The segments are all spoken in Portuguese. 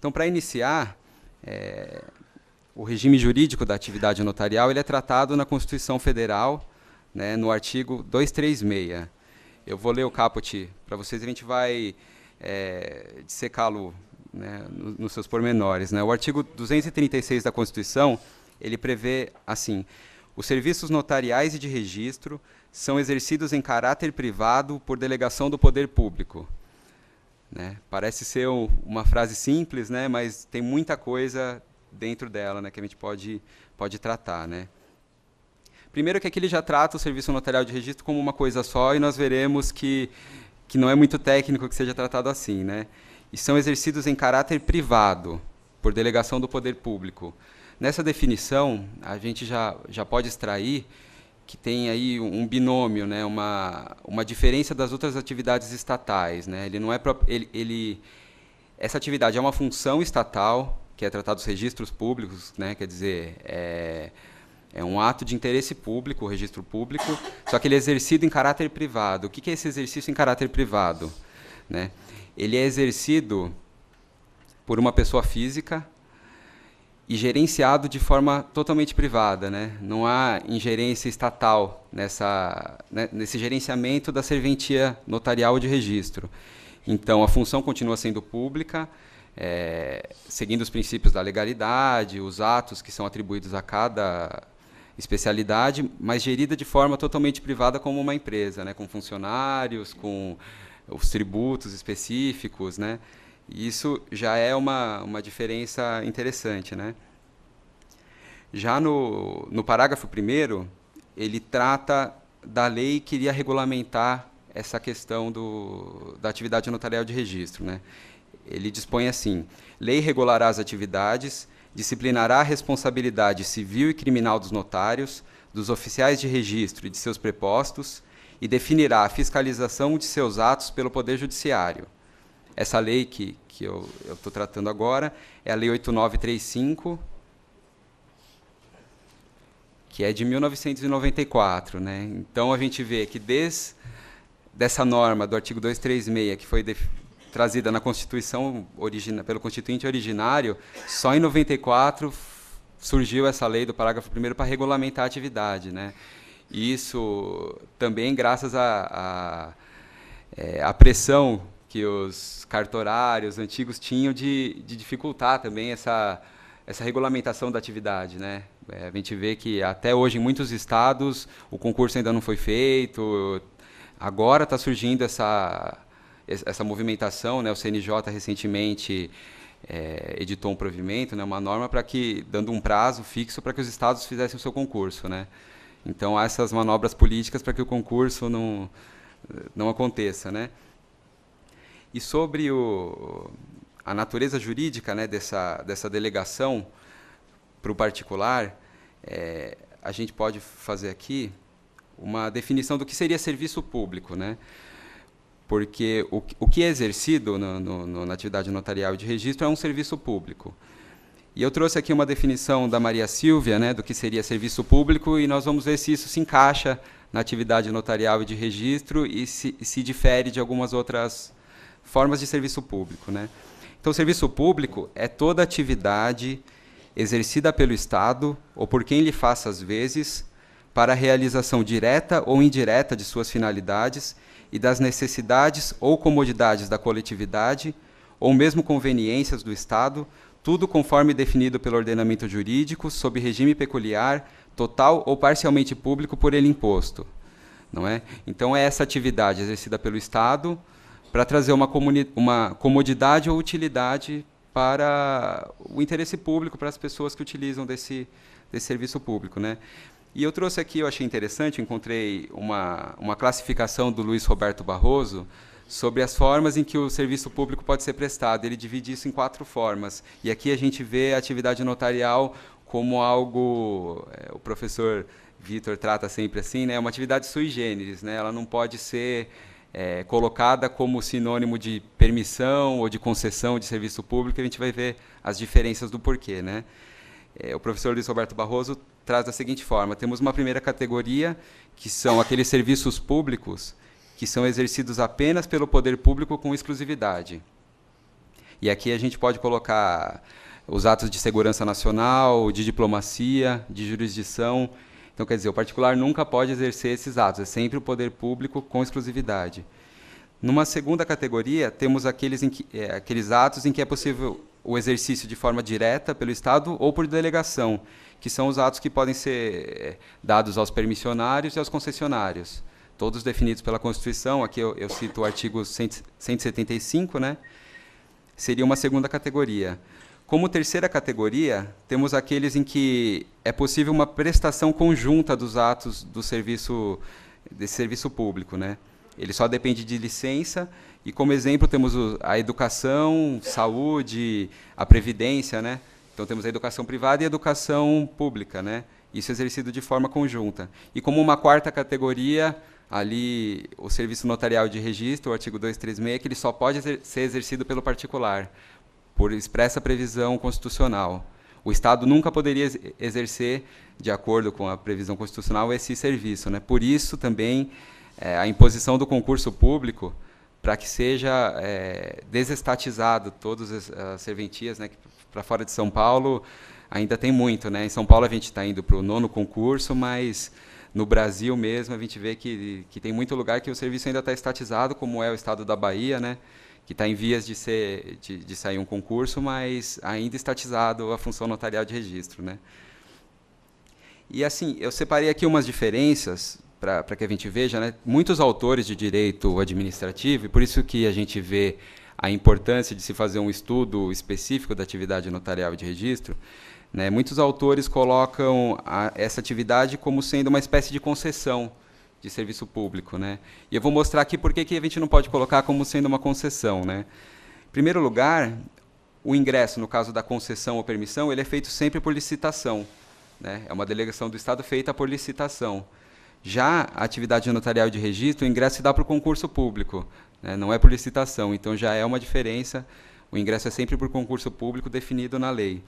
Então, para iniciar, o regime jurídico da atividade notarial ele é tratado na Constituição Federal, né, no artigo 236. Eu vou ler o caput para vocês e a gente vai dissecá-lo, né, nos seus pormenores, né. O artigo 236 da Constituição, ele prevê assim: os serviços notariais e de registro são exercidos em caráter privado por delegação do poder público. Né? Parece ser uma frase simples, né, mas tem muita coisa dentro dela, né, que a gente pode tratar. Né? Primeiro que aqui ele já trata o serviço notarial de registro como uma coisa só, e nós veremos que não é muito técnico que seja tratado assim. Né? E são exercidos em caráter privado, por delegação do poder público. Nessa definição, a gente já pode extrair que tem aí um binômio, né, uma diferença das outras atividades estatais. Né? Ele não é essa atividade é uma função estatal, que é tratar dos registros públicos, né, quer dizer, é um ato de interesse público, o registro público, só que ele é exercido em caráter privado. O que é esse exercício em caráter privado? Né? Ele é exercido por uma pessoa física e gerenciado de forma totalmente privada. Né? Não há ingerência estatal nesse gerenciamento da serventia notarial de registro. Então, a função continua sendo pública, seguindo os princípios da legalidade, os atos que são atribuídos a cada especialidade, mas gerida de forma totalmente privada como uma empresa, né? Com funcionários, com os tributos específicos, né? E isso já é uma diferença interessante. Né? Já no parágrafo 1º, ele trata da lei que iria regulamentar essa questão da atividade notarial de registro. Né? Ele dispõe assim: lei regulará as atividades, disciplinará a responsabilidade civil e criminal dos notários, dos oficiais de registro e de seus prepostos, e definirá a fiscalização de seus atos pelo Poder Judiciário. Essa lei que eu estou tratando agora é a Lei 8935, que é de 1994. Né? Então, a gente vê que desde essa norma do artigo 236, que foi trazida na Constituição pelo Constituinte originário, só em 94 surgiu essa lei do parágrafo 1º para regulamentar a atividade. Né? E isso também graças à pressão que os cartorários antigos tinham de dificultar também essa regulamentação da atividade. Né? A gente vê que até hoje em muitos estados o concurso ainda não foi feito. Agora está surgindo essa movimentação, né? O CNJ recentemente editou um provimento, né? Uma norma dando um prazo fixo para que os estados fizessem o seu concurso. Né? Então há essas manobras políticas para que o concurso não aconteça. Né? E sobre a natureza jurídica, né, dessa delegação para o particular, a gente pode fazer aqui uma definição do que seria serviço público. Né? Porque o que é exercido na atividade notarial de registro é um serviço público. E eu trouxe aqui uma definição da Maria Silvia, né, do que seria serviço público, e nós vamos ver se isso se encaixa na atividade notarial e de registro e se difere de algumas outras formas de serviço público. Né? Então, o serviço público é toda atividade exercida pelo Estado ou por quem lhe faça as vezes para a realização direta ou indireta de suas finalidades e das necessidades ou comodidades da coletividade, ou mesmo conveniências do Estado, tudo conforme definido pelo ordenamento jurídico, sob regime peculiar, total ou parcialmente público por ele imposto. Não é? Então, é essa atividade exercida pelo Estado para trazer uma comodidade ou utilidade para o interesse público, para as pessoas que utilizam desse serviço público. Né? E eu trouxe aqui, eu achei interessante, encontrei uma classificação do Luiz Roberto Barroso sobre as formas em que o serviço público pode ser prestado. Ele divide isso em 4 formas. E aqui a gente vê a atividade notarial como algo, o professor Vitor trata sempre assim, né, uma atividade sui generis. Né? Ela não pode ser colocada como sinônimo de permissão ou de concessão de serviço público. A gente vai ver as diferenças do porquê. Né? O professor Luiz Roberto Barroso traz da seguinte forma: temos uma primeira categoria, que são aqueles serviços públicos que são exercidos apenas pelo poder público com exclusividade. E aqui a gente pode colocar os atos de segurança nacional, de diplomacia, de jurisdição. Então, quer dizer, o particular nunca pode exercer esses atos, é sempre o poder público com exclusividade. Numa segunda categoria, temos aqueles atos em que é possível o exercício de forma direta pelo Estado ou por delegação, que são os atos que podem ser dados aos permissionários e aos concessionários, todos definidos pela Constituição. Aqui eu cito o artigo 175, né? Seria uma segunda categoria. Como terceira categoria, temos aqueles em que é possível uma prestação conjunta dos atos desse serviço público, né? Ele só depende de licença, e como exemplo temos a educação, saúde, a previdência, né? Então temos a educação privada e a educação pública, né? Isso é exercido de forma conjunta. E como uma quarta categoria, ali o serviço notarial de registro, o artigo 236, que ele só pode ser exercido pelo particular, por expressa previsão constitucional. O Estado nunca poderia exercer, de acordo com a previsão constitucional, esse serviço, né? Por isso, também, a imposição do concurso público, para que seja desestatizado todas as serventias, né? Para fora de São Paulo, ainda tem muito, né? Em São Paulo, a gente está indo para o 9º concurso, mas no Brasil mesmo, a gente vê que tem muito lugar que o serviço ainda está estatizado, como é o estado da Bahia, né? Que está em vias de sair um concurso, mas ainda estatizado a função notarial de registro, né? E, assim, eu separei aqui umas diferenças para que a gente veja, né? Muitos autores de direito administrativo, e por isso que a gente vê a importância de se fazer um estudo específico da atividade notarial e de registro, né? Muitos autores colocam essa atividade como sendo uma espécie de concessão de serviço público, né? E eu vou mostrar aqui por que a gente não pode colocar como sendo uma concessão, né? Em primeiro lugar, o ingresso, no caso da concessão ou permissão, ele é feito sempre por licitação, né? É uma delegação do Estado feita por licitação. Já a atividade notarial de registro, o ingresso se dá para o concurso público, né? Não é por licitação, então já é uma diferença. O ingresso é sempre por concurso público definido na lei,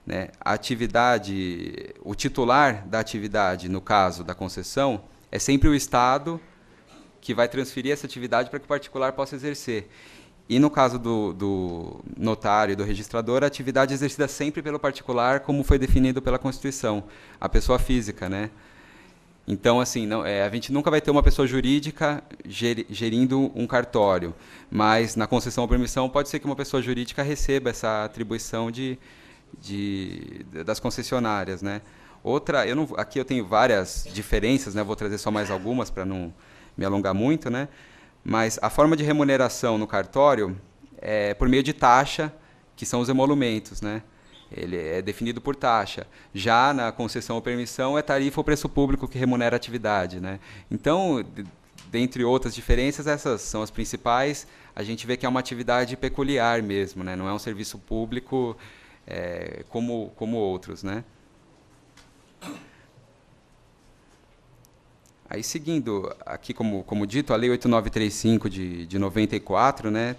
né? A atividade, o titular da atividade, no caso da concessão, é sempre o Estado que vai transferir essa atividade para que o particular possa exercer. E, no caso do notário e do registrador, a atividade é exercida sempre pelo particular, como foi definido pela Constituição, a pessoa física, né? Então, assim, a gente nunca vai ter uma pessoa jurídica gerindo um cartório, mas, na concessão ou permissão, pode ser que uma pessoa jurídica receba essa atribuição das concessionárias, né? Outra, aqui eu tenho várias diferenças, né? Vou trazer só mais algumas para não me alongar muito, né? Mas a forma de remuneração no cartório é por meio de taxa, que são os emolumentos, né? Ele é definido por taxa. Já na concessão ou permissão é tarifa ou preço público que remunera a atividade, né? Então, dentre outras diferenças, essas são as principais. A gente vê que é uma atividade peculiar mesmo, né? Não é um serviço público como outros, né? Aí, seguindo, aqui, como dito, a Lei 8935 de 94, né,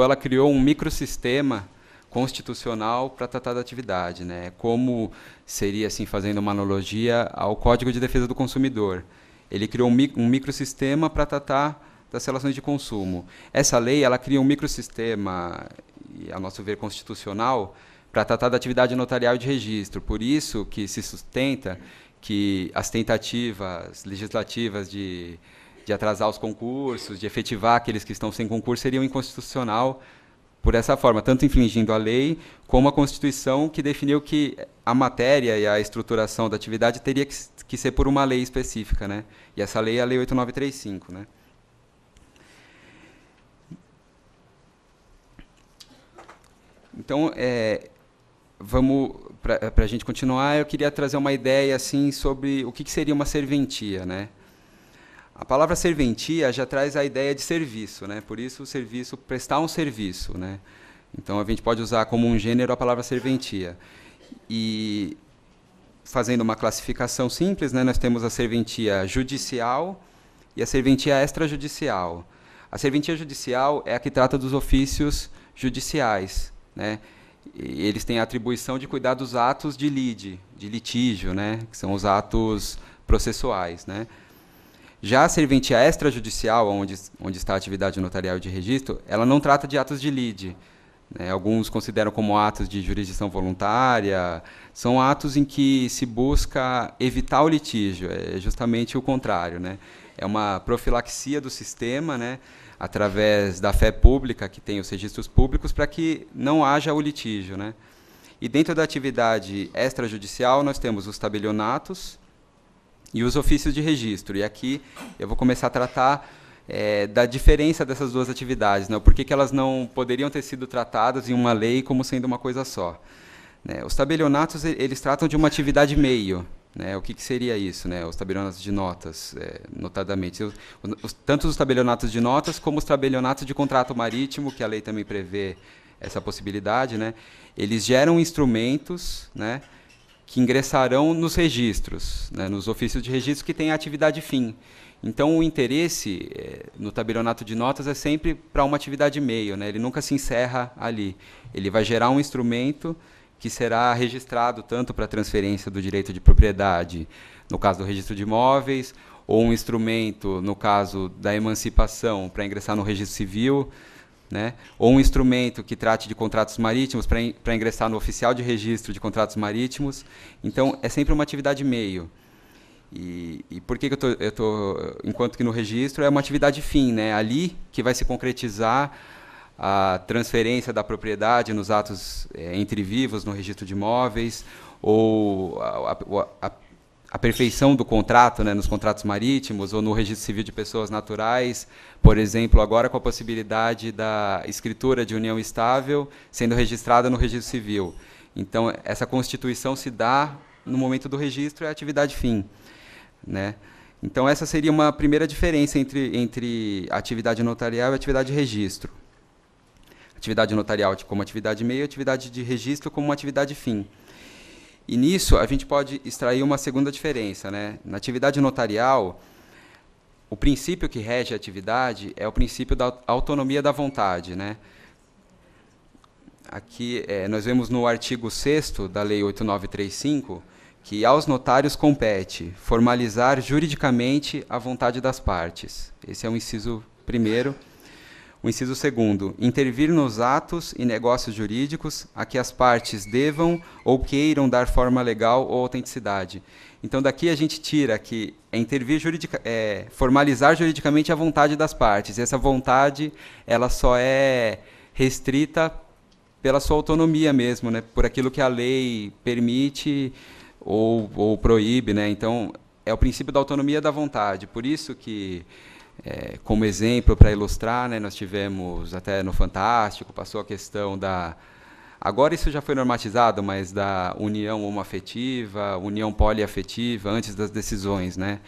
ela criou um microsistema constitucional para tratar da atividade, né, como seria, assim, fazendo uma analogia ao Código de Defesa do Consumidor. Ele criou um microsistema para tratar das relações de consumo. Essa lei, ela cria um microsistema, a nosso ver, constitucional, para tratar da atividade notarial e de registro. Por isso que se sustenta que as tentativas legislativas de atrasar os concursos, de efetivar aqueles que estão sem concurso, seriam inconstitucional por essa forma, tanto infringindo a lei, como a Constituição, que definiu que a matéria e a estruturação da atividade teria que ser por uma lei específica, né? E essa lei é a Lei 8935, né? Então, para a gente continuar, eu queria trazer uma ideia assim sobre o que seria uma serventia, né? A palavra serventia já traz a ideia de serviço, né? Por isso o serviço, prestar um serviço, né? Então a gente pode usar como um gênero a palavra serventia. E fazendo uma classificação simples, né, nós temos a serventia judicial e a serventia extrajudicial. A serventia judicial é a que trata dos ofícios judiciais, né? E eles têm a atribuição de cuidar dos atos de litígio, né, que são os atos processuais, né? Já a serventia extrajudicial, onde está a atividade notarial de registro, ela não trata de atos de lide, né? Alguns consideram como atos de jurisdição voluntária, são atos em que se busca evitar o litígio, é justamente o contrário, né? É uma profilaxia do sistema, né, através da fé pública, que tem os registros públicos, para que não haja o litígio, né? E dentro da atividade extrajudicial, nós temos os tabelionatos e os ofícios de registro. E aqui eu vou começar a tratar da diferença dessas duas atividades, né? Por que elas não poderiam ter sido tratadas em uma lei como sendo uma coisa só, né? Os tabelionatos, eles tratam de uma atividade meio, né? O que seria isso, né? Os tabelionatos de notas, notadamente. Tanto os tabelionatos de notas como os tabelionatos de contrato marítimo, que a lei também prevê essa possibilidade, né? Eles geram instrumentos, né, que ingressarão nos registros, né, nos ofícios de registro que têm a atividade fim. Então, o interesse no tabelionato de notas é sempre para uma atividade meio, né? Ele nunca se encerra ali. Ele vai gerar um instrumento que será registrado tanto para transferência do direito de propriedade, no caso do registro de imóveis, ou um instrumento, no caso da emancipação, para ingressar no registro civil, né? Ou um instrumento que trate de contratos marítimos para ingressar no oficial de registro de contratos marítimos. Então, é sempre uma atividade meio. E por que eu tô, enquanto que no registro é uma atividade fim, né? Ali que vai se concretizar a transferência da propriedade nos atos entre vivos no registro de imóveis, ou a perfeição do contrato, né, nos contratos marítimos, ou no registro civil de pessoas naturais, por exemplo, agora com a possibilidade da escritura de união estável sendo registrada no registro civil. Então, essa constituição se dá no momento do registro, é a atividade fim, né? Então, essa seria uma primeira diferença entre a atividade notarial e a atividade de registro. Atividade notarial como atividade meio, atividade de registro como uma atividade fim. E nisso a gente pode extrair uma segunda diferença, né? Na atividade notarial, o princípio que rege a atividade é o princípio da autonomia da vontade, né? Aqui nós vemos no artigo 6º da Lei 8935 que aos notários compete formalizar juridicamente a vontade das partes. Esse é o inciso primeiro. O inciso segundo, intervir nos atos e negócios jurídicos a que as partes devam ou queiram dar forma legal ou autenticidade. Então, daqui a gente tira que formalizar juridicamente a vontade das partes. E essa vontade, ela só é restrita pela sua autonomia mesmo, né? Por aquilo que a lei permite ou proíbe, né? Então, é o princípio da autonomia da vontade. Por isso que como exemplo, para ilustrar, né, nós tivemos até no Fantástico, passou a questão da... Agora isso já foi normatizado, mas da união homoafetiva, união poliafetiva, antes das decisões, né?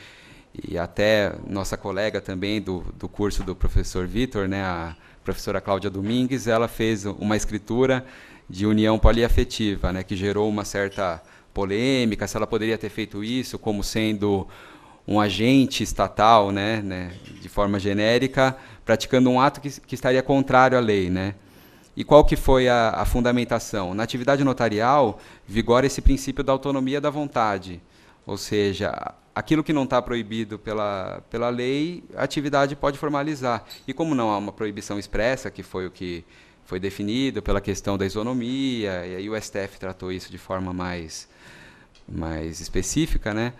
E até nossa colega também do curso do professor Vitor, né, a professora Cláudia Domingues, ela fez uma escritura de união poliafetiva, né, que gerou uma certa polêmica, se ela poderia ter feito isso como sendo um agente estatal, né, de forma genérica, praticando um ato que estaria contrário à lei, né? E qual que foi a fundamentação? Na atividade notarial, vigora esse princípio da autonomia da vontade, ou seja, aquilo que não está proibido pela lei, a atividade pode formalizar. E como não há uma proibição expressa, que foi o que foi definido pela questão da isonomia, e aí o STF tratou isso de forma mais específica, né?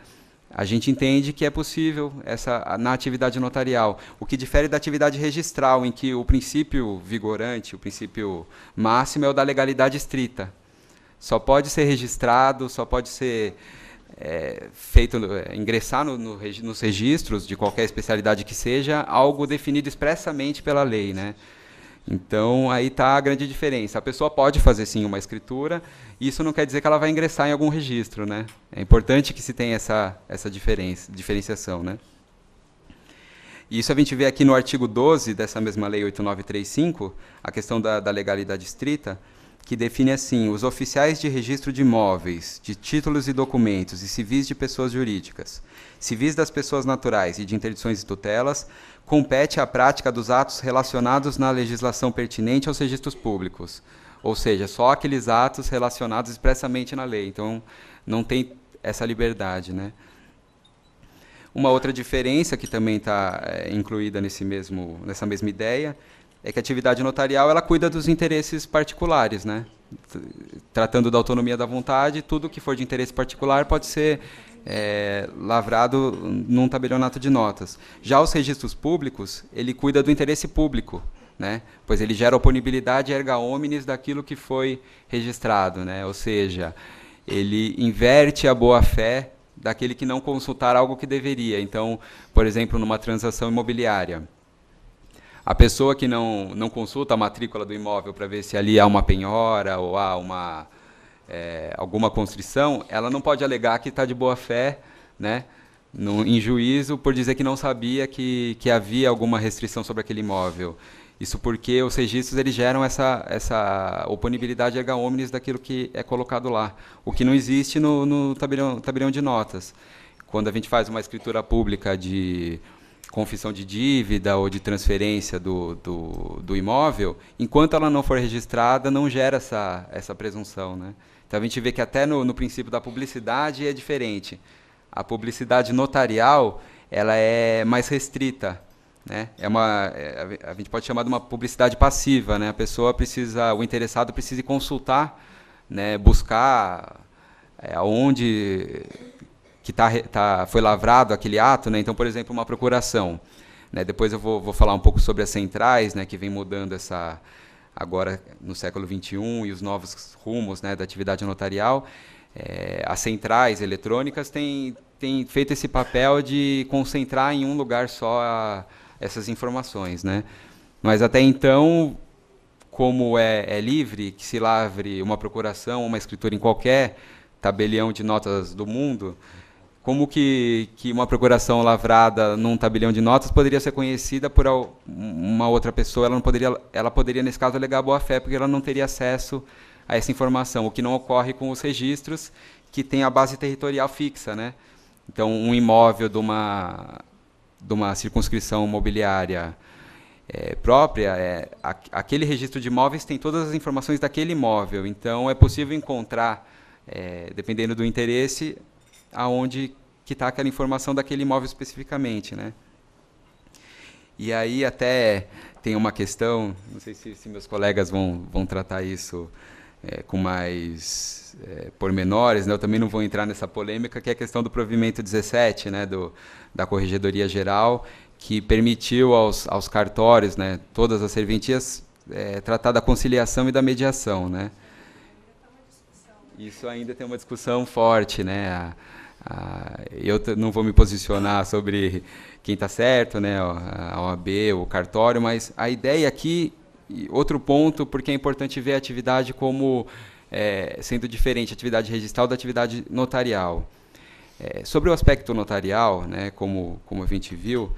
A gente entende que é possível na atividade notarial. O que difere da atividade registral, em que o princípio vigorante, o princípio máximo é o da legalidade estrita. Só pode ser registrado, só pode ser feito, ingressar nos registros de qualquer especialidade que seja, algo definido expressamente pela lei, né? Então, aí está a grande diferença. A pessoa pode fazer, sim, uma escritura, isso não quer dizer que ela vai ingressar em algum registro, né? É importante que se tenha essa diferenciação, né? E isso a gente vê aqui no artigo 12 dessa mesma Lei 8935, a questão da legalidade estrita, que define assim: os oficiais de registro de imóveis, de títulos e documentos e civis de pessoas jurídicas, civis das pessoas naturais e de interdições e tutelas, compete a prática dos atos relacionados na legislação pertinente aos registros públicos, ou seja, só aqueles atos relacionados expressamente na lei. Então, não tem essa liberdade, né? Uma outra diferença que também está incluída nessa mesma ideia é que a atividade notarial ela cuida dos interesses particulares, né? Tratando da autonomia da vontade, tudo que for de interesse particular pode ser lavrado num tabelionato de notas. Já os registros públicos, ele cuida do interesse público, né? Pois ele gera oponibilidade erga omnes daquilo que foi registrado, né? Ou seja, ele inverte a boa-fé daquele que não consultar algo que deveria. Então, por exemplo, numa transação imobiliária, a pessoa que não consulta a matrícula do imóvel para ver se ali há uma penhora ou há alguma constrição, ela não pode alegar que está de boa-fé, né, em juízo por dizer que não sabia que havia alguma restrição sobre aquele imóvel. Isso porque os registros eles geram essa oponibilidade erga omnes daquilo que é colocado lá, o que não existe no tabelião de notas. Quando a gente faz uma escritura pública de confissão de dívida ou de transferência do imóvel, enquanto ela não for registrada, não gera essa presunção, né? Então, a gente vê que até no princípio da publicidade é diferente. A publicidade notarial ela é mais restrita, né? A gente pode chamar de uma publicidade passiva, né? O interessado precisa consultar, né? Buscar aonde que foi lavrado aquele ato, né? Então, por exemplo, uma procuração, né? Depois eu vou falar um pouco sobre as centrais, né? Que vem mudando agora no século XXI e os novos rumos, né? Da atividade notarial. As centrais eletrônicas têm feito esse papel de concentrar em um lugar só essas informações, né? Mas até então, como é livre, que se lavre uma procuração, uma escritura em qualquer tabelião de notas do mundo, como que uma procuração lavrada num tabelião de notas poderia ser conhecida por uma outra pessoa? Ela poderia, nesse caso, alegar boa-fé, porque ela não teria acesso a essa informação, o que não ocorre com os registros, que têm a base territorial fixa, né? Então, um imóvel de uma circunscrição imobiliária própria, aquele registro de imóveis tem todas as informações daquele imóvel. Então, é possível encontrar, dependendo do interesse, aonde que está aquela informação daquele imóvel especificamente, né? E aí até tem uma questão, não sei se meus colegas vão tratar isso com mais pormenores, né? Eu também não vou entrar nessa polêmica, que é a questão do provimento 17, né? Da Corregedoria Geral, que permitiu aos cartórios, né? Todas as serventias, tratar da conciliação e da mediação, né? Isso ainda tem uma discussão forte, né? Eu não vou me posicionar sobre quem está certo, né, a OAB, o cartório, mas a ideia aqui, outro ponto, porque é importante ver a atividade como sendo diferente, a atividade registral da atividade notarial. Sobre o aspecto notarial, né, como a gente viu,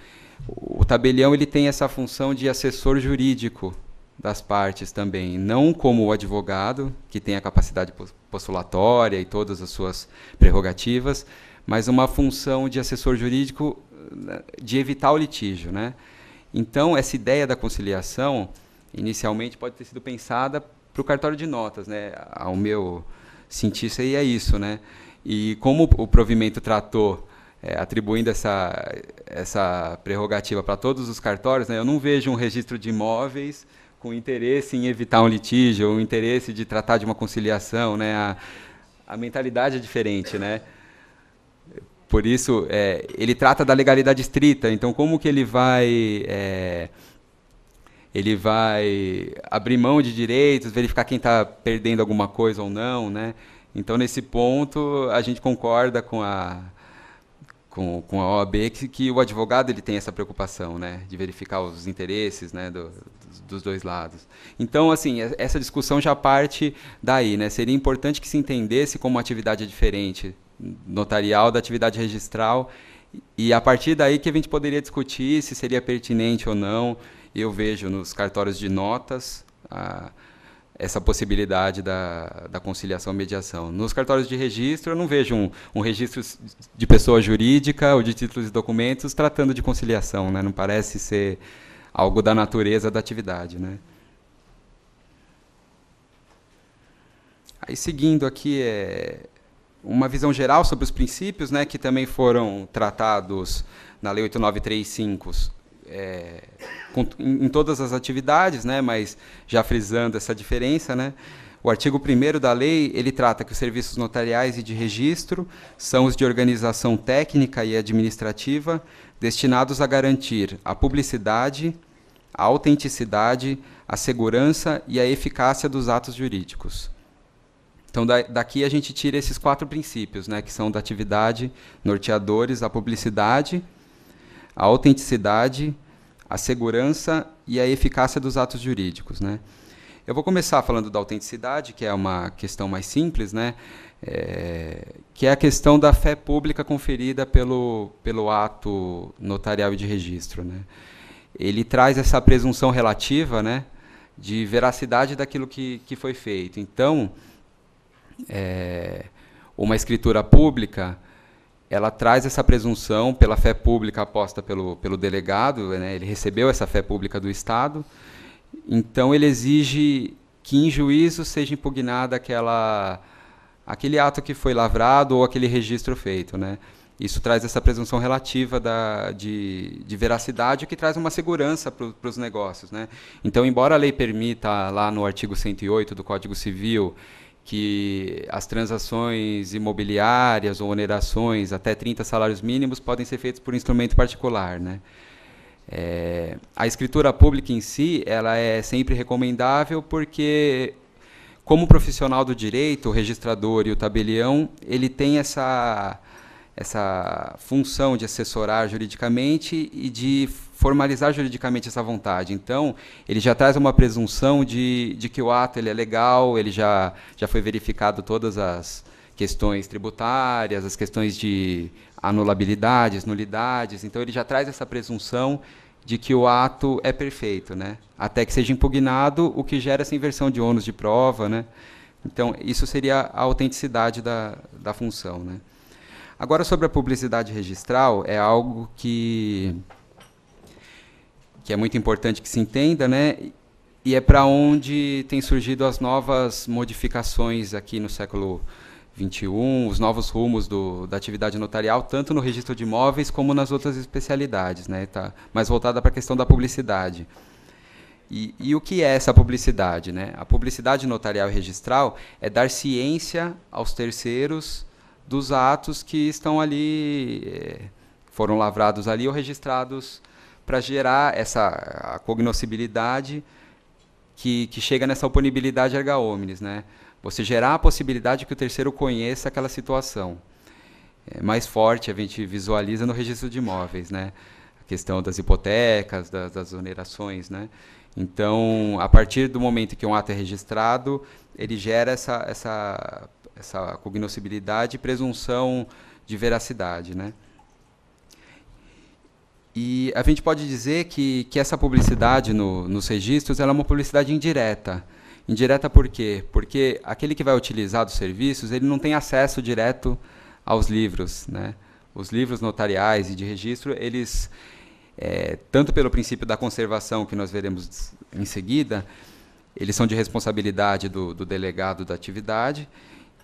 o tabelião ele tem essa função de assessor jurídico das partes também, não como o advogado, que tem a capacidade postulatória e todas as suas prerrogativas, mas uma função de assessor jurídico de evitar o litígio, né? Então, essa ideia da conciliação, inicialmente, pode ter sido pensada para o cartório de notas, né? Ao meu sentir, seria isso, né? E como o provimento tratou, atribuindo essa prerrogativa para todos os cartórios, né? Eu não vejo um registro de imóveis com interesse em evitar um litígio, ou interesse de tratar de uma conciliação, né? A mentalidade é diferente, né? Por isso, ele trata da legalidade estrita. Então, como que ele vai abrir mão de direitos, verificar quem está perdendo alguma coisa ou não, né? Então, nesse ponto, a gente concorda com a OAB que o advogado ele tem essa preocupação, né, de verificar os interesses, né, dos dois lados. Então, assim, essa discussão já parte daí, né? Seria importante que se entendesse como uma atividade diferente notarial da atividade registral, e a partir daí que a gente poderia discutir se seria pertinente ou não. Eu vejo nos cartórios de notas essa possibilidade da conciliação e mediação. Nos cartórios de registro, eu não vejo um registro de pessoa jurídica ou de títulos e documentos tratando de conciliação, né? Não parece ser algo da natureza da atividade, né? Aí, seguindo aqui, uma visão geral sobre os princípios, né, que também foram tratados na Lei 8935 em todas as atividades, né, mas já frisando essa diferença, né, o artigo 1º da lei, ele trata que os serviços notariais e de registro são os de organização técnica e administrativa destinados a garantir a publicidade, a autenticidade, a segurança e a eficácia dos atos jurídicos. Então, daqui a gente tira esses 4 princípios, né, que são da atividade, norteadores, a publicidade, a autenticidade, a segurança e a eficácia dos atos jurídicos, né. Eu vou começar falando da autenticidade, que é uma questão mais simples, né, que é a questão da fé pública conferida pelo ato notarial e de registro, né. Ele traz essa presunção relativa, né, de veracidade daquilo que foi feito. Então, uma escritura pública, ela traz essa presunção pela fé pública aposta pelo delegado, né, ele recebeu essa fé pública do Estado, então ele exige que em juízo seja impugnada aquele ato que foi lavrado ou aquele registro feito, né. Isso traz essa presunção relativa de veracidade, que traz uma segurança para os negócios, né. Então, embora a lei permita, lá no artigo 108 do Código Civil, que as transações imobiliárias ou onerações até 30 salários mínimos podem ser feitas por instrumento particular, né. A escritura pública em si, ela é sempre recomendável porque, como profissional do direito, o registrador e o tabelião, ele tem essa função de assessorar juridicamente e de formalizar juridicamente essa vontade. Então, ele já traz uma presunção de que o ato ele é legal, ele já foi verificado todas as questões tributárias, as questões de anulabilidades, nulidades, então ele já traz essa presunção de que o ato é perfeito, né? Até que seja impugnado, o que gera essa inversão de ônus de prova, né? Então, isso seria a autenticidade da função, né? Agora, sobre a publicidade registral, é algo que é muito importante que se entenda, né? E é para onde tem surgido as novas modificações aqui no século XXI, os novos rumos da atividade notarial, tanto no registro de imóveis como nas outras especialidades, né? Tá mais voltada para a questão da publicidade. E o que é essa publicidade, né? A publicidade notarial e registral é dar ciência aos terceiros dos atos que estão ali, foram lavrados ali ou registrados, para gerar a cognoscibilidade que chega nessa oponibilidade erga omnes, né? Você gerar a possibilidade que o terceiro conheça aquela situação. Mais forte a gente visualiza no registro de imóveis, né? A questão das hipotecas, das onerações, né? Então, a partir do momento que um ato é registrado, ele gera essa cognoscibilidade e presunção de veracidade, né? E a gente pode dizer que essa publicidade nos registros ela é uma publicidade indireta. Indireta por quê? Porque aquele que vai utilizar dos serviços, ele não tem acesso direto aos livros, né? Os livros notariais e de registro, eles, tanto pelo princípio da conservação, que nós veremos em seguida, eles são de responsabilidade do delegado da atividade,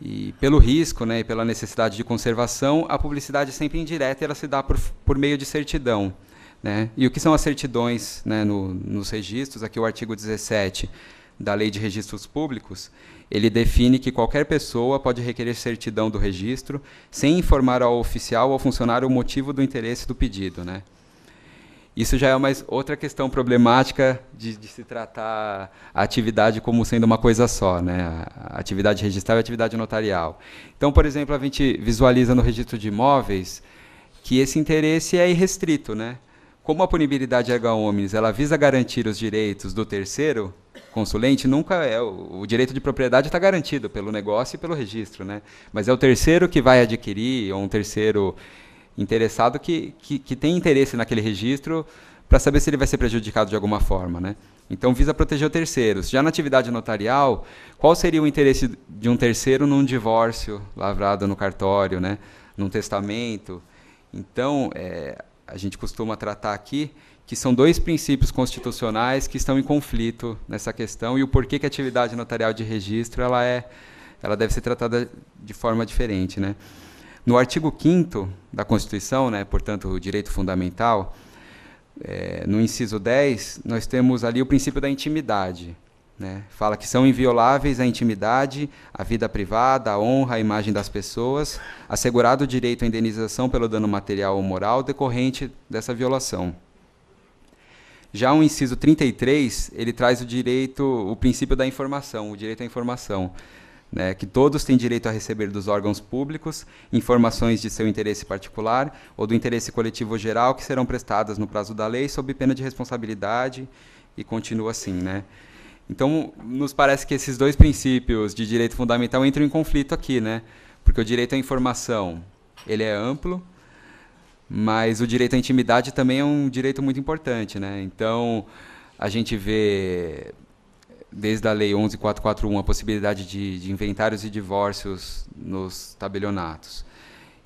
e pelo risco, né, e pela necessidade de conservação, a publicidade é sempre indireta e ela se dá por meio de certidão, né? E o que são as certidões, né, nos registros? Aqui o artigo 17 da Lei de Registros Públicos, ele define que qualquer pessoa pode requerer certidão do registro sem informar ao oficial ou ao funcionário o motivo do interesse do pedido, né? Isso já é outra questão problemática de se tratar a atividade como sendo uma coisa só, né? A atividade registral e a atividade notarial. Então, por exemplo, a gente visualiza no registro de imóveis que esse interesse é irrestrito, né? Como a punibilidade erga omnes, ela visa garantir os direitos do terceiro consulente, nunca é o direito de propriedade está garantido pelo negócio e pelo registro, né? Mas é o terceiro que vai adquirir, ou um terceiro interessado que tem interesse naquele registro para saber se ele vai ser prejudicado de alguma forma, né? Então, visa proteger os terceiros. Já na atividade notarial, qual seria o interesse de um terceiro num divórcio lavrado no cartório, né? Num testamento? Então, a gente costuma tratar aqui que são 2 princípios constitucionais que estão em conflito nessa questão e o porquê que a atividade notarial de registro ela deve ser tratada de forma diferente, né? No artigo 5º da Constituição, né, portanto, o direito fundamental, no inciso 10, nós temos ali o princípio da intimidade, né? Fala que são invioláveis a intimidade, a vida privada, a honra, a imagem das pessoas, assegurado o direito à indenização pelo dano material ou moral decorrente dessa violação. Já o inciso 33, ele traz o princípio da informação, o direito à informação, né, que todos têm direito a receber dos órgãos públicos informações de seu interesse particular ou do interesse coletivo geral que serão prestadas no prazo da lei sob pena de responsabilidade, e continua assim, né? Então, nos parece que esses dois princípios de direito fundamental entram em conflito aqui, né? Porque o direito à informação, ele é amplo, mas o direito à intimidade também é um direito muito importante, né? Então, a gente vê, desde a Lei 11.441, a possibilidade de inventários e divórcios nos tabelionatos.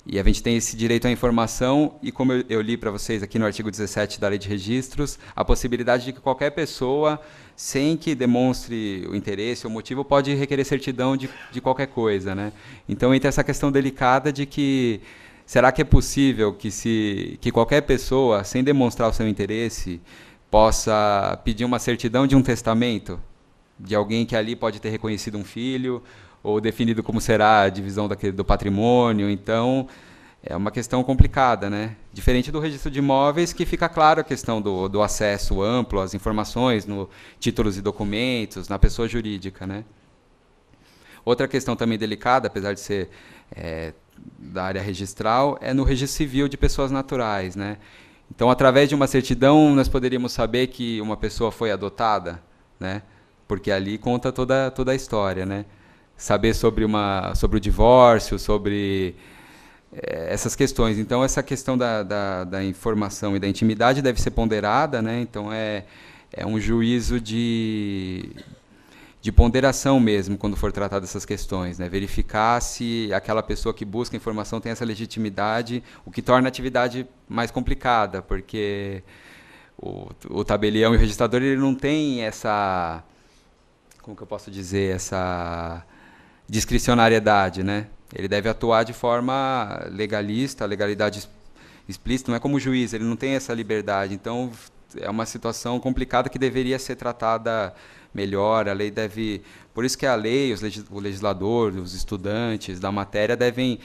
E a gente tem esse direito à informação, e como eu li para vocês aqui no artigo 17 da Lei de Registros, a possibilidade de que qualquer pessoa, sem que demonstre o interesse ou motivo, pode requerer certidão de qualquer coisa, né? Então, entra essa questão delicada de que, será que é possível que qualquer pessoa, sem demonstrar o seu interesse, possa pedir uma certidão de um testamento? De alguém que ali pode ter reconhecido um filho, ou definido como será a divisão do patrimônio. Então, é uma questão complicada, né? Diferente do registro de imóveis, que fica claro a questão do acesso amplo às informações, no títulos e documentos, na pessoa jurídica, né? Outra questão também delicada, apesar de ser da área registral, é no registro civil de pessoas naturais, né? Então, através de uma certidão, nós poderíamos saber que uma pessoa foi adotada, né? Porque ali conta toda a história, né? Saber sobre o divórcio, sobre essas questões. Então, essa questão da informação e da intimidade deve ser ponderada, né? Então, é um juízo de ponderação mesmo, quando for tratar dessas questões, né? Verificar se aquela pessoa que busca informação tem essa legitimidade, o que torna a atividade mais complicada, porque o tabelião e o registrador, ele não tem essa, como que eu posso dizer, essa discricionariedade, né? Ele deve atuar de forma legalista, legalidade explícita, não é como o juiz, ele não tem essa liberdade. Então, é uma situação complicada que deveria ser tratada melhor. A lei deve... Por isso que a lei, o legislador, os estudantes da matéria devem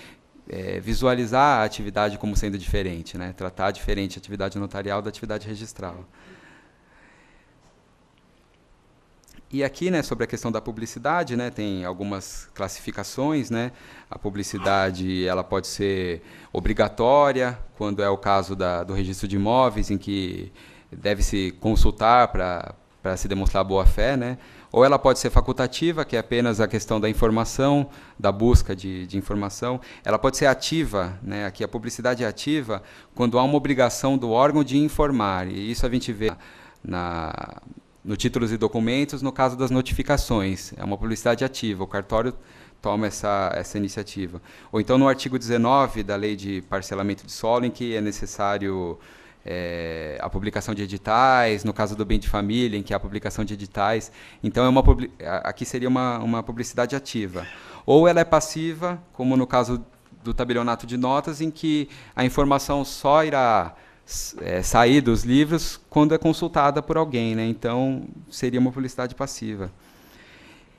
visualizar a atividade como sendo diferente, né? Tratar diferente a atividade notarial da atividade registral. E aqui, né, sobre a questão da publicidade, né, tem algumas classificações, né? A publicidade, ela pode ser obrigatória, quando é o caso do registro de imóveis, em que deve-se consultar para se demonstrar boa-fé, né? Ou ela pode ser facultativa, que é apenas a questão da informação, da busca de informação. Ela pode ser ativa, né? Aqui a publicidade é ativa quando há uma obrigação do órgão de informar, e isso a gente vê no títulos e documentos, no caso das notificações. É uma publicidade ativa, o cartório toma essa iniciativa. Ou então no artigo 19 da Lei de Parcelamento de Solo, em que é necessário a publicação de editais, no caso do bem de família, em que há a publicação de editais. Então, aqui seria uma publicidade ativa. Ou ela é passiva, como no caso do tabelionato de notas, em que a informação só irá sair dos livros quando é consultada por alguém, né? Então, seria uma publicidade passiva.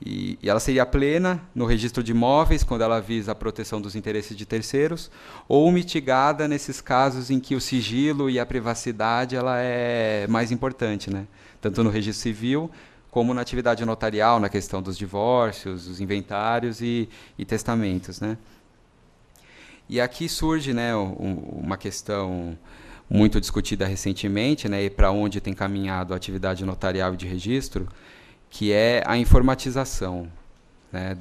E ela seria plena no registro de imóveis, quando ela visa a proteção dos interesses de terceiros, ou mitigada nesses casos em que o sigilo e a privacidade ela é mais importante, né? Tanto no registro civil, como na atividade notarial, na questão dos divórcios, os inventários e testamentos, né? E aqui surge, né, uma questão muito discutida recentemente, né, e para onde tem caminhado a atividade notarial e de registro, que é a informatização, né,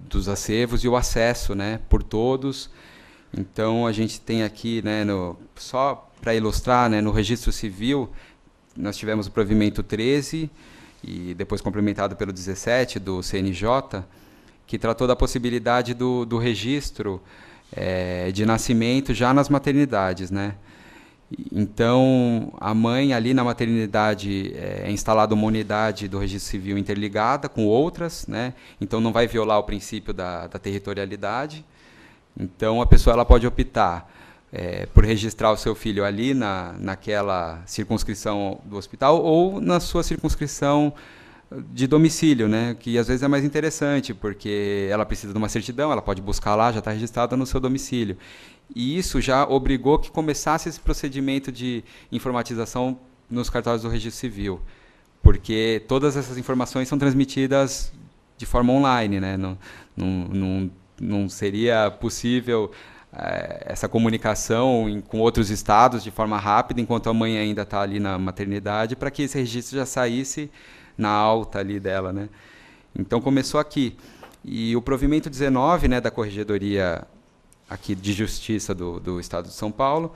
dos acervos e o acesso, né, por todos. Então, a gente tem aqui, né, só para ilustrar, né, no registro civil, nós tivemos o provimento 13, e depois complementado pelo 17 do CNJ, que tratou da possibilidade do registro de nascimento já nas maternidades, né? Então, a mãe ali na maternidade é instalada uma unidade do registro civil interligada com outras, né? Então não vai violar o princípio da territorialidade. Então a pessoa ela pode optar por registrar o seu filho ali naquela circunscrição do hospital ou na sua circunscrição de domicílio, né? Que às vezes é mais interessante, porque ela precisa de uma certidão, ela pode buscar lá, já está registrada no seu domicílio. E isso já obrigou que começasse esse procedimento de informatização nos cartórios do Registro Civil, porque todas essas informações são transmitidas de forma online, né? Não seria possível essa comunicação com outros estados de forma rápida, enquanto a mãe ainda está ali na maternidade, para que esse registro já saísse na alta ali dela, né? Então começou aqui. E o provimento 19, né, da Corregedoria aqui de Justiça do Estado de São Paulo,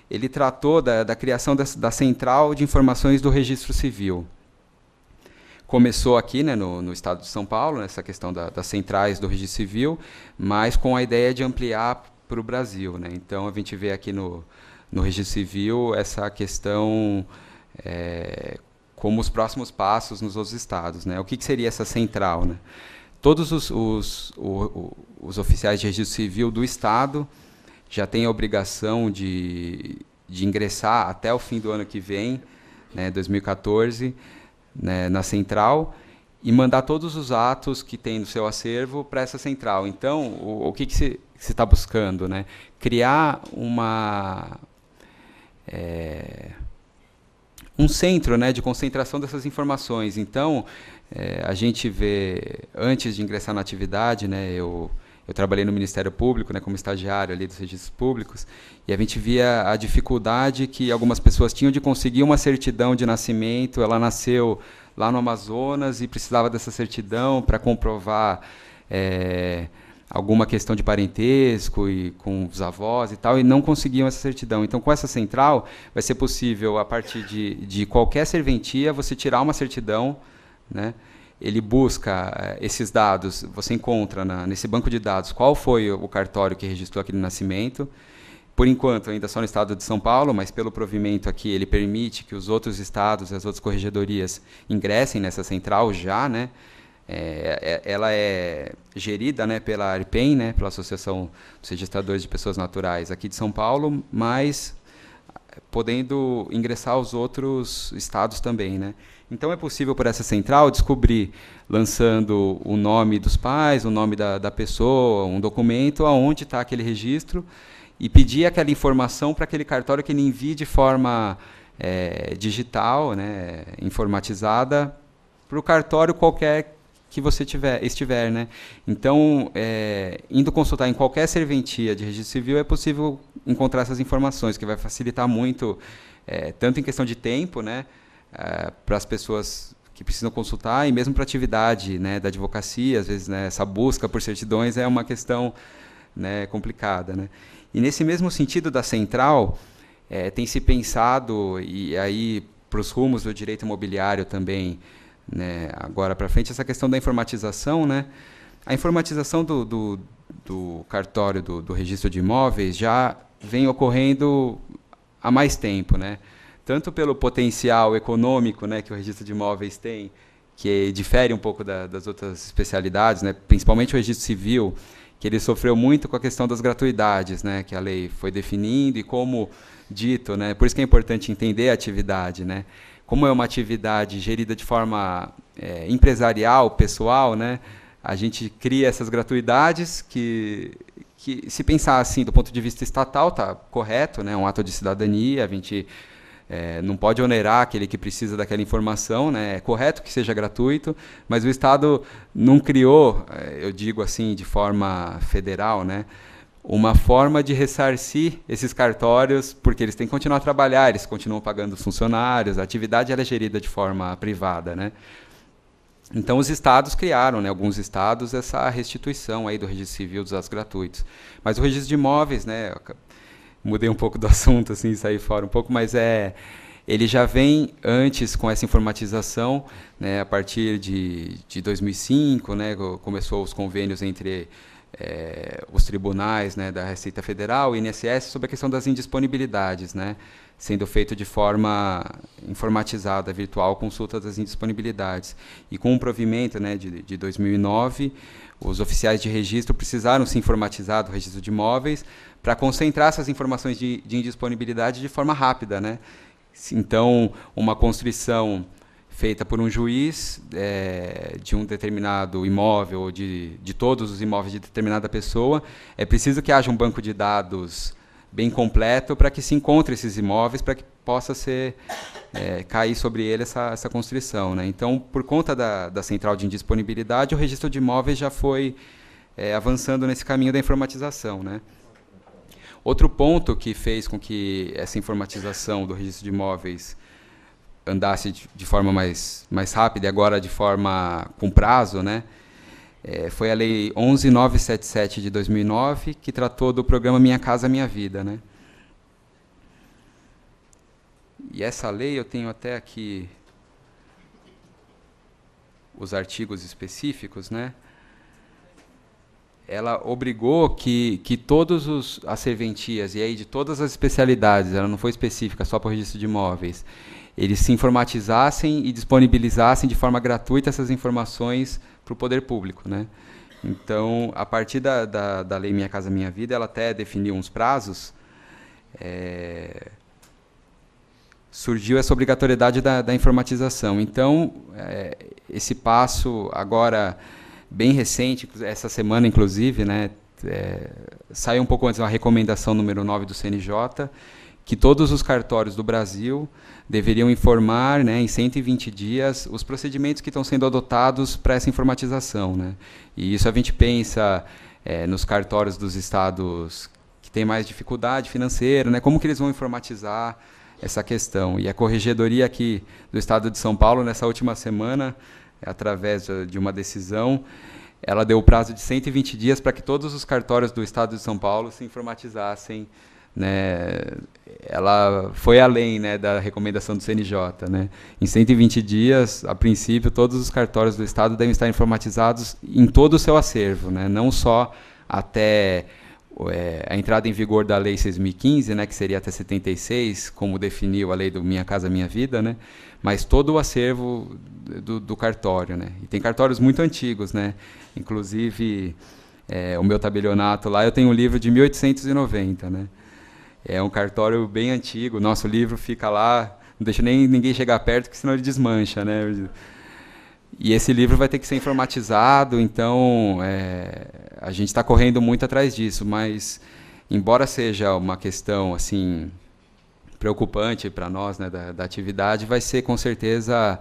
ele tratou da criação da Central de Informações do Registro Civil. Começou aqui, né, no Estado de São Paulo, essa questão das centrais do Registro Civil, mas com a ideia de ampliar para o Brasil, né? Então a gente vê aqui no Registro Civil essa questão como os próximos passos nos outros estados, né? O que seria essa central, né? Todos os oficiais de registro civil do estado já têm a obrigação de ingressar até o fim do ano que vem, né, 2014, né, na central, e mandar todos os atos que tem no seu acervo para essa central. Então, o que se está buscando, né? Criar um centro, né, de concentração dessas informações. Então, a gente vê, antes de ingressar na atividade, né, eu trabalhei no Ministério Público, né, como estagiário ali dos registros públicos, e a gente via a dificuldade que algumas pessoas tinham de conseguir uma certidão de nascimento. Ela nasceu lá no Amazonas e precisava dessa certidão para comprovar alguma questão de parentesco e com os avós e tal, e não conseguiam essa certidão. Então, com essa central, vai ser possível, a partir de qualquer serventia, você tirar uma certidão, né? Ele busca esses dados, você encontra nesse banco de dados qual foi o cartório que registrou aquele nascimento. Por enquanto, ainda só no estado de São Paulo, mas pelo provimento aqui, ele permite que os outros estados e as outras corregedorias ingressem nessa central já, né? Ela é gerida, né, pela ARPEN, né, pela Associação dos Registradores de Pessoas Naturais aqui de São Paulo, mas podendo ingressar aos outros estados também, né? Então é possível por essa central descobrir, lançando o nome dos pais, o nome da pessoa, um documento, aonde está aquele registro, e pedir aquela informação para aquele cartório que ele envie de forma digital, né, informatizada, para o cartório qualquer que você estiver, né? Então, indo consultar em qualquer serventia de registro civil, é possível encontrar essas informações, que vai facilitar muito, tanto em questão de tempo, né, para as pessoas que precisam consultar, e mesmo para a atividade, né, da advocacia. Às vezes, né, essa busca por certidões é uma questão, né, complicada, né? E nesse mesmo sentido da central, tem se pensado, e aí para os rumos do direito imobiliário também, né, agora para frente, essa questão da informatização, né? A informatização do cartório do registro de imóveis já vem ocorrendo há mais tempo, né? Tanto pelo potencial econômico, né, que o registro de imóveis tem, que difere um pouco das outras especialidades, né, principalmente o registro civil, que ele sofreu muito com a questão das gratuidades, né, que a lei foi definindo, e como dito, né, por isso que é importante entender a atividade, né? Como é uma atividade gerida de forma empresarial, pessoal, né, a gente cria essas gratuidades que se pensar assim do ponto de vista estatal, está correto, né, um ato de cidadania, a gente não pode onerar aquele que precisa daquela informação, né, é correto que seja gratuito, mas o Estado não criou, eu digo assim, de forma federal, né, uma forma de ressarcir esses cartórios, porque eles têm que continuar a trabalhar, eles continuam pagando os funcionários, a atividade ela é gerida de forma privada, né? Então, os estados criaram, né, alguns estados, essa restituição aí do registro civil dos atos gratuitos. Mas o registro de imóveis, né, mudei um pouco do assunto, assim, saí fora um pouco, mas ele já vem antes com essa informatização, né, a partir de 2005, né, começou os convênios entre os tribunais, né, da Receita Federal e INSS sobre a questão das indisponibilidades, né? sendo feito de forma informatizada, virtual, consulta das indisponibilidades. E com o provimento, né, de 2009, os oficiais de registro precisaram se informatizar do registro de imóveis para concentrar essas informações de indisponibilidade de forma rápida, né? Então, uma constrição feita por um juiz de um determinado imóvel, ou de todos os imóveis de determinada pessoa, é preciso que haja um banco de dados bem completo para que se encontre esses imóveis, para que possa cair sobre ele essa constrição, né? Então, por conta da central de indisponibilidade, o registro de imóveis já foi avançando nesse caminho da informatização, né? Outro ponto que fez com que essa informatização do registro de imóveis andasse de forma mais rápida e agora de forma com prazo, né, foi a Lei 11.977 de 2009, que tratou do programa Minha Casa Minha Vida, né? E essa lei, eu tenho até aqui os artigos específicos, né? Ela obrigou que todas as serventias, e aí de todas as especialidades, ela não foi específica só para o registro de imóveis, eles se informatizassem e disponibilizassem de forma gratuita essas informações para o poder público, né? Então, a partir da Lei Minha Casa Minha Vida, ela até definiu uns prazos, surgiu essa obrigatoriedade da informatização. Então, esse passo agora bem recente, essa semana inclusive, né, saiu um pouco antes uma recomendação número 9 do CNJ, que todos os cartórios do Brasil deveriam informar, né, em 120 dias os procedimentos que estão sendo adotados para essa informatização, né? E isso a gente pensa nos cartórios dos estados que têm mais dificuldade financeira, né, como que eles vão informatizar essa questão. E a Corregedoria aqui do Estado de São Paulo, nessa última semana, através de uma decisão, ela deu o prazo de 120 dias para que todos os cartórios do Estado de São Paulo se informatizassem, né? Ela foi além, né, da recomendação do CNJ, né? Em 120 dias, a princípio, todos os cartórios do Estado devem estar informatizados em todo o seu acervo, né? Não só até a entrada em vigor da Lei 6.015, né, que seria até 76, como definiu a Lei do Minha Casa Minha Vida, né? Mas todo o acervo do cartório, né? E tem cartórios muito antigos, né? Inclusive, o meu tabelionato lá, eu tenho um livro de 1890, né? É um cartório bem antigo, nosso livro fica lá, não deixa nem ninguém chegar perto, porque senão ele desmancha, né? E esse livro vai ter que ser informatizado, então a gente está correndo muito atrás disso, mas, embora seja uma questão assim preocupante para nós, né, da atividade, vai ser com certeza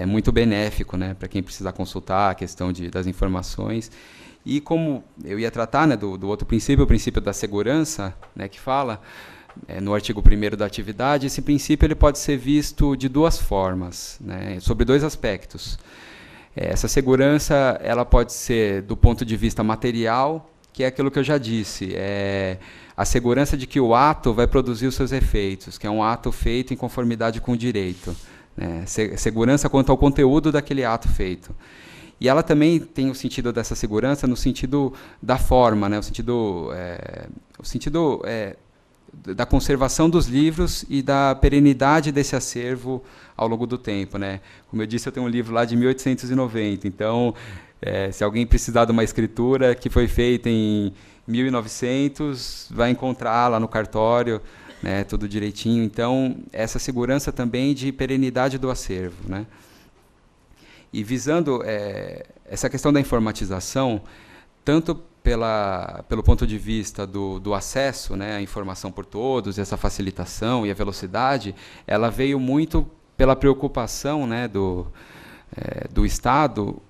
muito benéfico, né, para quem precisar consultar a questão das informações. E como eu ia tratar, né, do outro princípio, o princípio da segurança, né, que fala no artigo 1º da atividade, esse princípio ele pode ser visto de duas formas, né, sobre dois aspectos. Essa segurança ela pode ser do ponto de vista material, que é aquilo que eu já disse, a segurança de que o ato vai produzir os seus efeitos, que é um ato feito em conformidade com o direito, né? Segurança quanto ao conteúdo daquele ato feito. E ela também tem o sentido dessa segurança no sentido da forma, né? o sentido da conservação dos livros e da perenidade desse acervo ao longo do tempo, né? Como eu disse, eu tenho um livro lá de 1890, então, se alguém precisar de uma escritura que foi feita em 1900, vai encontrar lá no cartório, né, tudo direitinho. Então, essa segurança também de perenidade do acervo, né? E visando essa questão da informatização, tanto pelo ponto de vista do acesso, né, à informação por todos, essa facilitação e a velocidade, ela veio muito pela preocupação, né, do Estado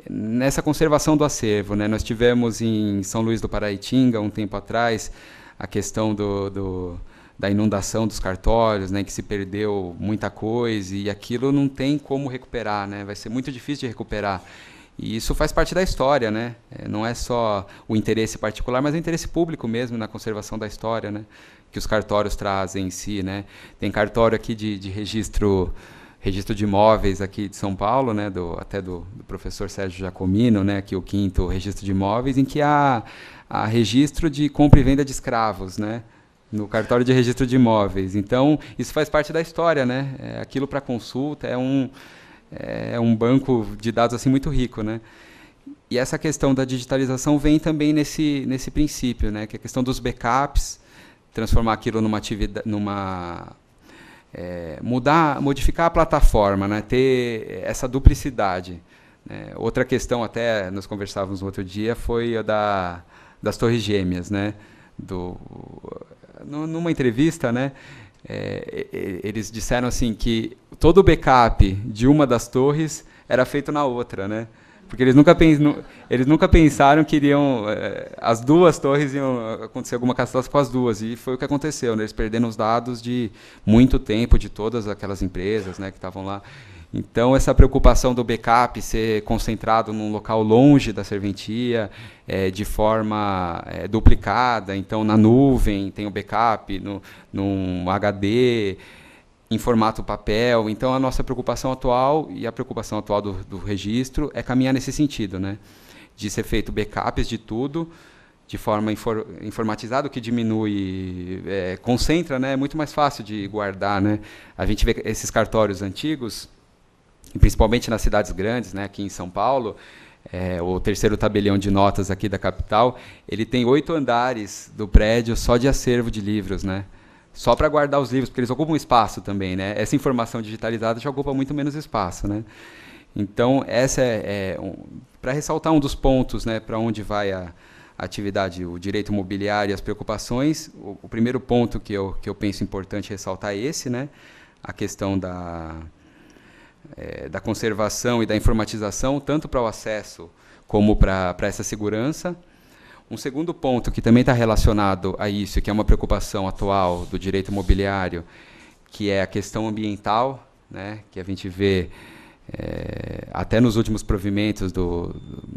nessa conservação do acervo, né? Nós tivemos em São Luís do Paraitinga, um tempo atrás, a questão da inundação dos cartórios, né, que se perdeu muita coisa, e aquilo não tem como recuperar, né? Vai ser muito difícil de recuperar. E isso faz parte da história, né? Não é só o interesse particular, mas o interesse público mesmo na conservação da história, né, que os cartórios trazem em si, né? Tem cartório aqui de registro de imóveis aqui de São Paulo, né, até do professor Sérgio Giacomino, né, aqui o 5º registro de imóveis, em que há registro de compra e venda de escravos, né? no cartório de registro de imóveis. Então, isso faz parte da história, né? Aquilo para consulta é um banco de dados assim muito rico, né? E essa questão da digitalização vem também nesse princípio, né? Que é a questão dos backups, transformar aquilo numa atividade, modificar a plataforma, né? Ter essa duplicidade. Outra questão, até nós conversávamos no outro dia, foi a das Torres Gêmeas, né? Numa entrevista, né? Eles disseram assim que todo o backup de uma das torres era feito na outra, né? Porque eles nunca pensaram que as duas torres iam acontecer alguma catástrofe com as duas, e foi o que aconteceu, né? Eles perderam os dados de muito tempo de todas aquelas empresas, né, que estavam lá. Então, essa preocupação do backup ser concentrado num local longe da serventia, de forma duplicada, então na nuvem tem o backup, num HD, em formato papel. Então, a nossa preocupação atual e a preocupação atual do registro é caminhar nesse sentido, né? De ser feito backups de tudo, de forma informatizada, o que diminui, concentra, né? É muito mais fácil de guardar, né? A gente vê esses cartórios antigos, principalmente nas cidades grandes, né? Aqui em São Paulo, o terceiro tabelião de notas aqui da capital, ele tem 8 andares do prédio só de acervo de livros, né? Só para guardar os livros, porque eles ocupam espaço também, né? Essa informação digitalizada já ocupa muito menos espaço, né? Então, essa para ressaltar um dos pontos, né, para onde vai a atividade, o direito imobiliário e as preocupações. O primeiro ponto que eu penso importante ressaltar é esse, né? A questão da conservação e da informatização, tanto para o acesso como para essa segurança. Um segundo ponto que também está relacionado a isso, que é uma preocupação atual do direito imobiliário, que é a questão ambiental, né, que a gente vê até nos últimos provimentos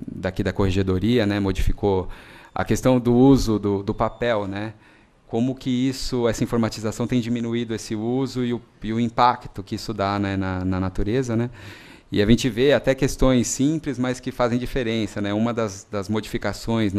daqui da Corregedoria, né, modificou a questão do uso do papel, né, como que essa informatização tem diminuído esse uso e o impacto que isso dá, né, na natureza, né. E a gente vê até questões simples, mas que fazem diferença, né? Uma das modificações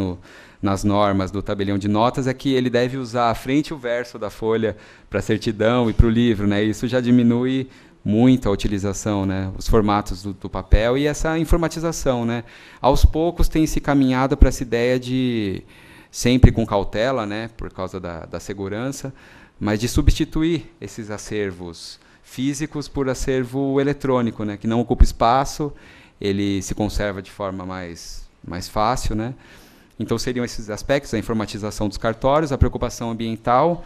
nas normas do tabelião de notas é que ele deve usar a frente e o verso da folha para a certidão e para o livro, né? Isso já diminui muito a utilização, né? Os formatos do papel e essa informatização, né? Aos poucos tem se caminhado para essa ideia de, sempre com cautela, né? Por causa da segurança, mas de substituir esses acervos físicos por acervo eletrônico, né, que não ocupa espaço, ele se conserva de forma mais fácil, né? Então seriam esses aspectos: a informatização dos cartórios, a preocupação ambiental,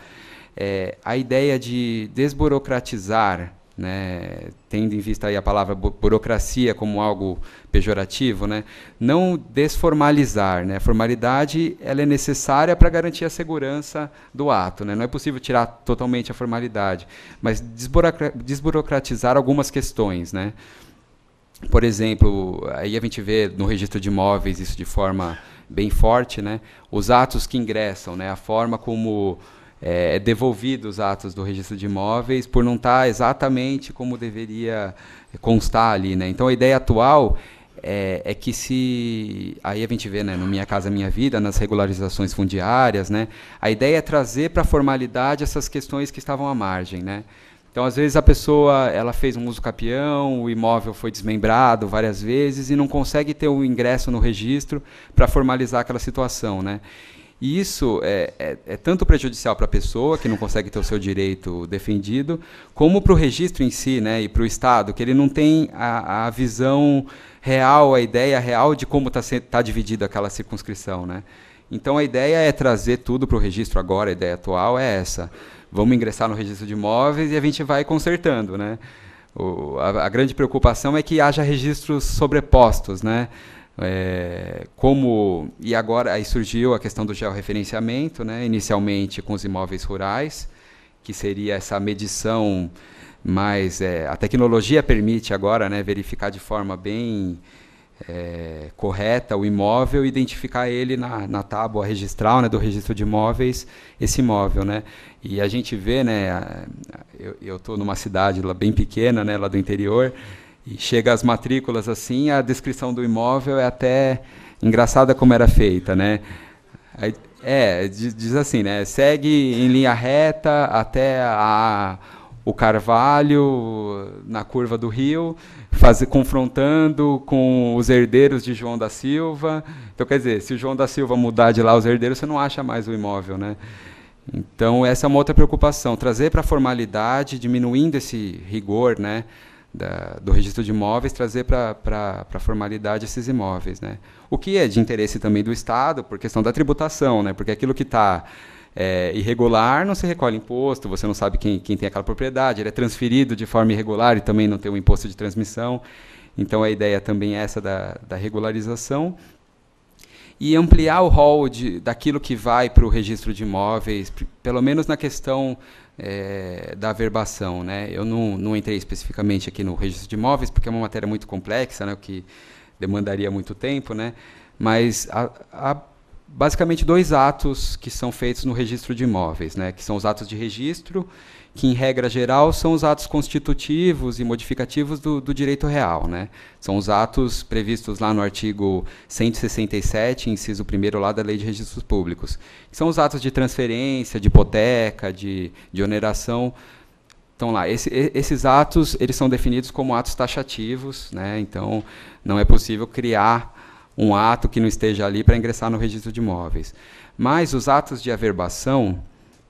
a ideia de desburocratizar, né, tendo em vista aí a palavra burocracia como algo pejorativo, né, não desformalizar, né? A formalidade ela é necessária para garantir a segurança do ato, né? Não é possível tirar totalmente a formalidade, mas desburocratizar algumas questões, né? Por exemplo, aí a gente vê no registro de imóveis isso de forma bem forte, né? Os atos que ingressam, né? A forma como devolvido os atos do registro de imóveis por não estar exatamente como deveria constar ali, né? Então, a ideia atual é que aí a gente vê, né, no Minha Casa Minha Vida, nas regularizações fundiárias, né? A ideia é trazer para a formalidade essas questões que estavam à margem, né? Então, às vezes, a pessoa ela fez um uso capião, o imóvel foi desmembrado várias vezes e não consegue ter o ingresso no registro para formalizar aquela situação, né? E isso é tanto prejudicial para a pessoa, que não consegue ter o seu direito defendido, como para o registro em si, né, e para o Estado, que ele não tem a visão real, a ideia real de como tá dividida aquela circunscrição, né? Então, a ideia é trazer tudo para o registro agora, a ideia atual é essa. Vamos ingressar no registro de imóveis e a gente vai consertando, né? A grande preocupação é que haja registros sobrepostos, né? E agora aí surgiu a questão do georreferenciamento, né, inicialmente com os imóveis rurais, que seria essa medição, mas a tecnologia permite agora, né, verificar de forma bem correta o imóvel e identificar ele na tábua registral, né, do registro de imóveis, esse imóvel, né. E a gente vê, né, eu estou numa cidade lá bem pequena, né, lá do interior, e chega as matrículas assim, a descrição do imóvel é até engraçada como era feita, né? Diz assim, né? Segue em linha reta até o Carvalho, na curva do rio, confrontando com os herdeiros de João da Silva. Então, quer dizer, se o João da Silva mudar de lá os herdeiros, você não acha mais o imóvel, né? Então, essa é uma outra preocupação, trazer para a formalidade, diminuindo esse rigor, né, do registro de imóveis, trazer para a formalidade esses imóveis, né? O que é de interesse também do Estado, por questão da tributação, né? Porque aquilo que está irregular não se recolhe imposto, você não sabe quem tem aquela propriedade, ele é transferido de forma irregular e também não tem o imposto de transmissão. Então, a ideia também é essa da regularização. E ampliar o rol daquilo que vai para o registro de imóveis, pelo menos na questão da averbação, né? Eu não entrei especificamente aqui no registro de imóveis, porque é uma matéria muito complexa, né, o que demandaria muito tempo, né? Mas há basicamente 2 atos que são feitos no registro de imóveis, né, que são os atos de registro, que, em regra geral, são os atos constitutivos e modificativos do direito real, né? São os atos previstos lá no artigo 167, inciso 1º, lá da Lei de Registros Públicos, que são os atos de transferência, de hipoteca, de oneração. Então, lá, esses atos eles são definidos como atos taxativos, né? Então, não é possível criar um ato que não esteja ali para ingressar no registro de imóveis. Mas os atos de averbação,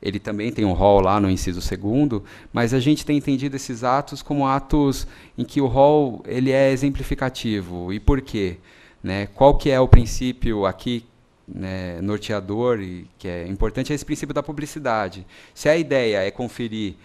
ele também tem um rol lá no inciso 2º, mas a gente tem entendido esses atos como atos em que o rol ele é exemplificativo. E por quê? Né? Qual que é o princípio aqui, né, norteador, e que é importante, é esse princípio da publicidade. Se a ideia é conferir,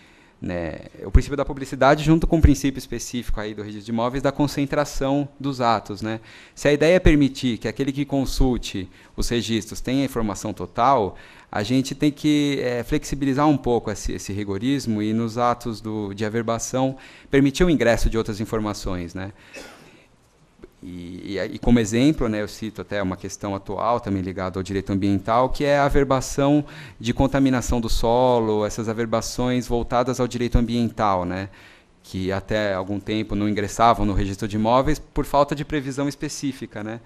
né, o princípio da publicidade junto com o princípio específico aí do registro de imóveis da concentração dos atos, né? Se a ideia é permitir que aquele que consulte os registros tenha a informação total, a gente tem que flexibilizar um pouco esse rigorismo e, nos atos de averbação, permitir o ingresso de outras informações, né? E como exemplo, né, eu cito até uma questão atual, também ligada ao direito ambiental, que é a averbação de contaminação do solo, essas averbações voltadas ao direito ambiental, né, que até algum tempo não ingressavam no registro de imóveis por falta de previsão específica, né?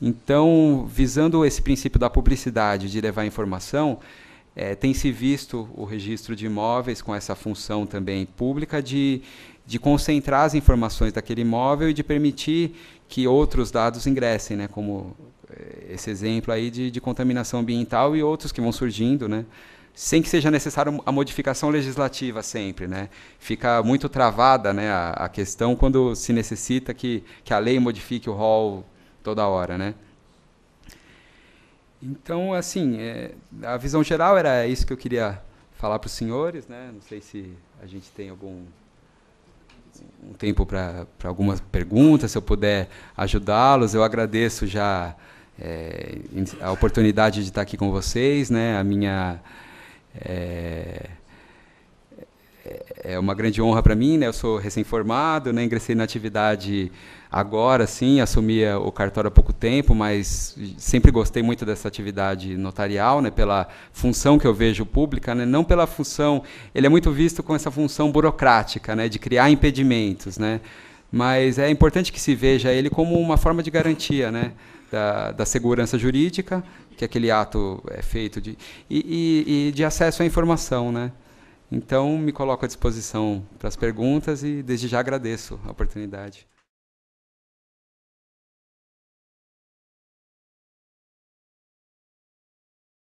Então, visando esse princípio da publicidade, de levar informação, tem se visto o registro de imóveis com essa função também pública de concentrar as informações daquele imóvel e de permitir que outros dados ingressem, né, como esse exemplo aí de contaminação ambiental e outros que vão surgindo, né, sem que seja necessário a modificação legislativa sempre, né? Fica muito travada, né, a questão quando se necessita que a lei modifique o rol toda hora, né? Então, assim, a visão geral era isso que eu queria falar para os senhores, né? Não sei se a gente tem um tempo para algumas perguntas, se eu puder ajudá-los. Eu agradeço já a oportunidade de estar aqui com vocês, né? A minha é uma grande honra para mim, né? Eu sou recém-formado, né? Ingressei na atividade agora, sim, assumi o cartório há pouco tempo, mas sempre gostei muito dessa atividade notarial, né? Pela função que eu vejo pública, né? Não pela função, ele é muito visto com essa função burocrática, né? De criar impedimentos, né? Mas é importante que se veja ele como uma forma de garantia, né? Da segurança jurídica, que aquele ato é feito, e de acesso à informação, né? Então, me coloco à disposição para as perguntas e, desde já, agradeço a oportunidade.